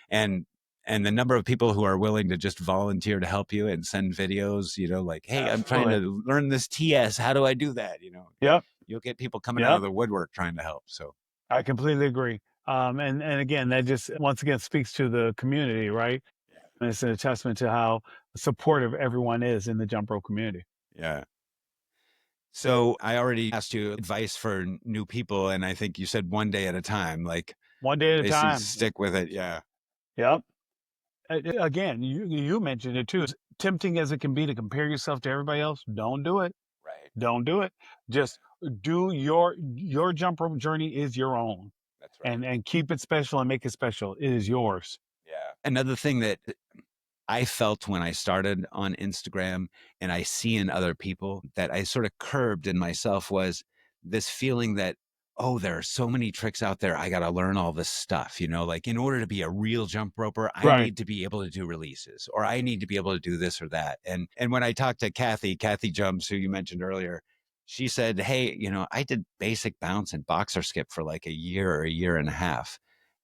And the number of people who are willing to just volunteer to help you and send videos, like, hey, I'm trying Absolutely. to learn this TS. How do I do that? Yep. You'll get people coming out Yep. of the woodwork trying to help. So I completely agree. And again, that just once again speaks to the community, right? And it's a testament to how supportive everyone is in the jump rope community. yeah. So I already asked you advice for new people, and I think you said one day at a time, like One day at a basically time. stick with it. Yeah. Yep. Again, you mentioned it too. As tempting as it can be to compare yourself to everybody else, don't do it. Right. Don't do it. Just do your jump rope journey is your own, That's right. and keep it special and make it special. It is yours. Yeah. Another thing that I felt when I started on Instagram and I see in other people that I sort of curbed in myself was this feeling that, oh, there are so many tricks out there. I got to learn all this stuff, like in order to be a real jump roper, I Right. need to be able to do releases, or I need to be able to do this or that. And when I talked to Kathy Jumps, who you mentioned earlier, she said, hey, I did basic bounce and boxer skip for like a year or a year and a half.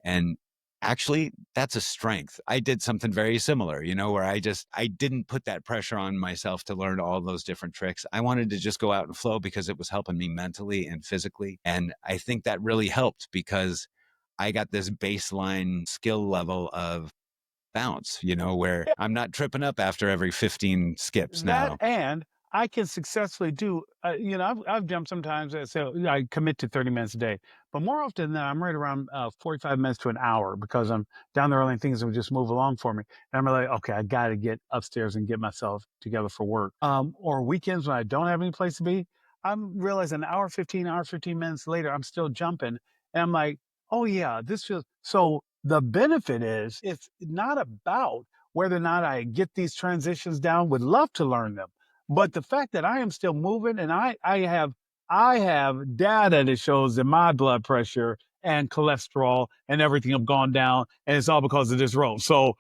And actually, that's a strength. I did something very similar, where I didn't put that pressure on myself to learn all those different tricks. I wanted to just go out and flow because it was helping me mentally and physically. And I think that really helped because I got this baseline skill level of bounce, where I'm not tripping up after every 15 skips That now. and I can successfully do, I've jumped sometimes, so I commit to 30 minutes a day, but more often than not, I'm right around 45 minutes to an hour because I'm down there and things will just move along for me. And I'm like, okay, I got to get upstairs and get myself together for work. Or weekends when I don't have any place to be, I'm realizing hour 15 minutes later, I'm still jumping. And I'm like, oh yeah, this feels so. The benefit is it's not about whether or not I get these transitions down, would love to learn them. But the fact that I am still moving and I have data that shows that my blood pressure and cholesterol and everything have gone down, and it's all because of this rope. So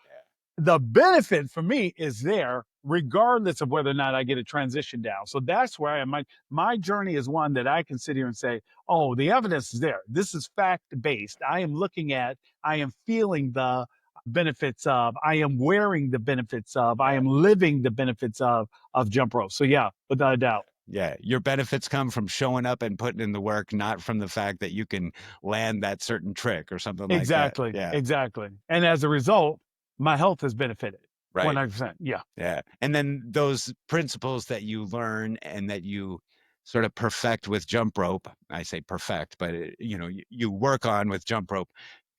the benefit for me is there regardless of whether or not I get a transition down. So that's where I am. My journey is one that I can sit here and say, oh, the evidence is there. This is fact based. I am feeling the benefits of, I am wearing the benefits of, I am living the benefits of jump rope. So yeah, without a doubt. Yeah, your benefits come from showing up and putting in the work, not from the fact that you can land that certain trick or something like that. Exactly. Yeah. Exactly. And as a result, my health has benefited. Right. 100%. Yeah. Yeah. And then those principles that you learn and that you sort of perfect with jump rope, I say perfect, but you work on with jump rope,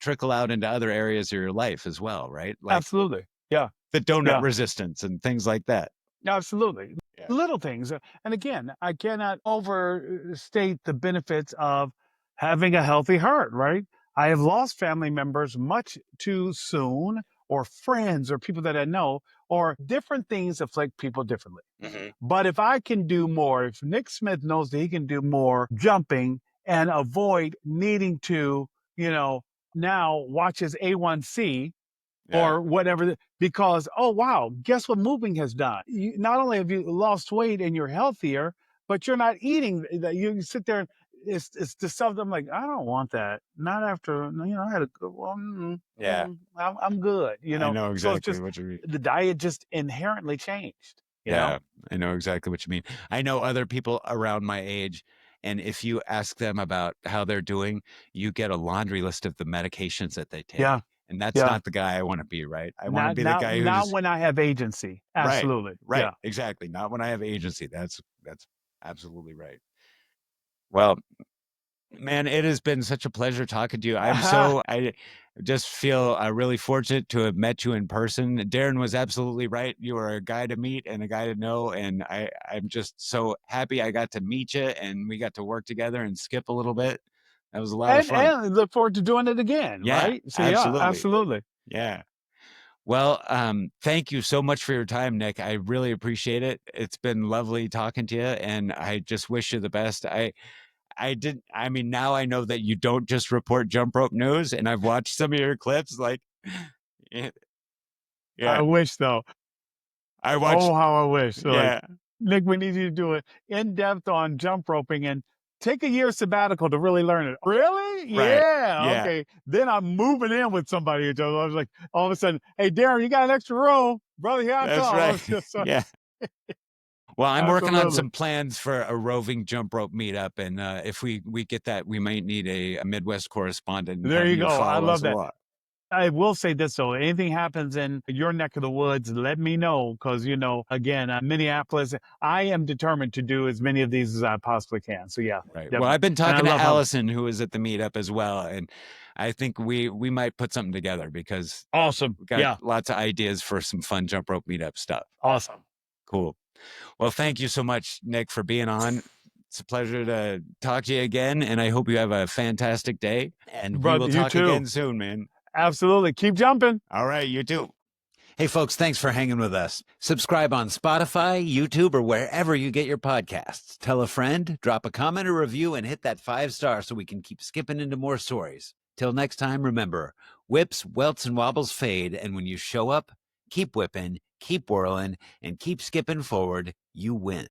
trickle out into other areas of your life as well, right? Like Absolutely. Yeah. the donut Yeah. resistance and things like that. Absolutely. Yeah. Little things. And again, I cannot overstate the benefits of having a healthy heart, right? I have lost family members much too soon, or friends, or people that I know, or different things afflict people differently. Mm-hmm. But if I can do more, if Nick Smith knows that he can do more jumping and avoid needing to, now watch his A1C or whatever, because, oh, wow, guess what moving has done? Not only have you lost weight and you're healthier, but you're not eating that. You sit there and it's the stuff that I'm like, I don't want that. Not after, I had a good one. I'm good, I know So it's exactly just, what you mean. the diet just inherently changed, Yeah, I know exactly what you mean. I know other people around my age, and if you ask them about how they're doing, you get a laundry list of the medications that they take. Yeah. And that's Yeah. not the guy I want to be, right? I want to be the guy Not who's when I have agency. right, Absolutely. right, Yeah. exactly. Not when I have agency. That's absolutely right. Well, man, it has been such a pleasure talking to you. I just feel really fortunate to have met you in person. Darren was absolutely right. You are a guy to meet and a guy to know. And I'm just so happy I got to meet you and we got to work together and skip a little bit. That was a lot of fun. And look forward to doing it again, Yeah, right? So absolutely. yeah, absolutely. Yeah. Well, thank you so much for your time, Nick. I really appreciate it. It's been lovely talking to you, and I just wish you the best. I mean, now I know that you don't just report jump rope news, and I've watched some of your clips. Like, yeah, I yeah, wish though. I Oh, watched. how I wish. So, like, Yeah, Nick, we need you to do it in depth on jump roping and take a year sabbatical to really learn it. Really? right. Yeah. Yeah, Okay. Then I'm moving in with somebody. I was like, all of a sudden, hey, Darren, you got an extra room, brother? Here I that's come. I right. was just Yeah. Well, I'm working on absolutely. some plans for a roving jump rope meetup, and if we get that, we might need a Midwest correspondent and There have you you go. I follow us love that. along. I will say this though, anything happens in your neck of the woods, let me know. Cause again, Minneapolis, I am determined to do as many of these as I possibly can. So yeah, Right. Well, definitely. I've been And I talking to love how Allison, who is at the meetup as well, and I think we might put something together because awesome. we got Yeah. lots of ideas for some fun jump rope meetup stuff. Awesome. Cool. Well, thank you so much, Nick, for being on. It's a pleasure to talk to you again, and I hope you have a fantastic day. And we will Brother, you talk too. again soon, man. Absolutely. Keep jumping. All right, you too. Hey, folks, thanks for hanging with us. Subscribe on Spotify, YouTube, or wherever you get your podcasts. Tell a friend, drop a comment or review, and hit that 5-star so we can keep skipping into more stories. Till next time, remember, whips, welts, and wobbles fade, and when you show up, keep whipping, keep whirling, and keep skipping forward. You win.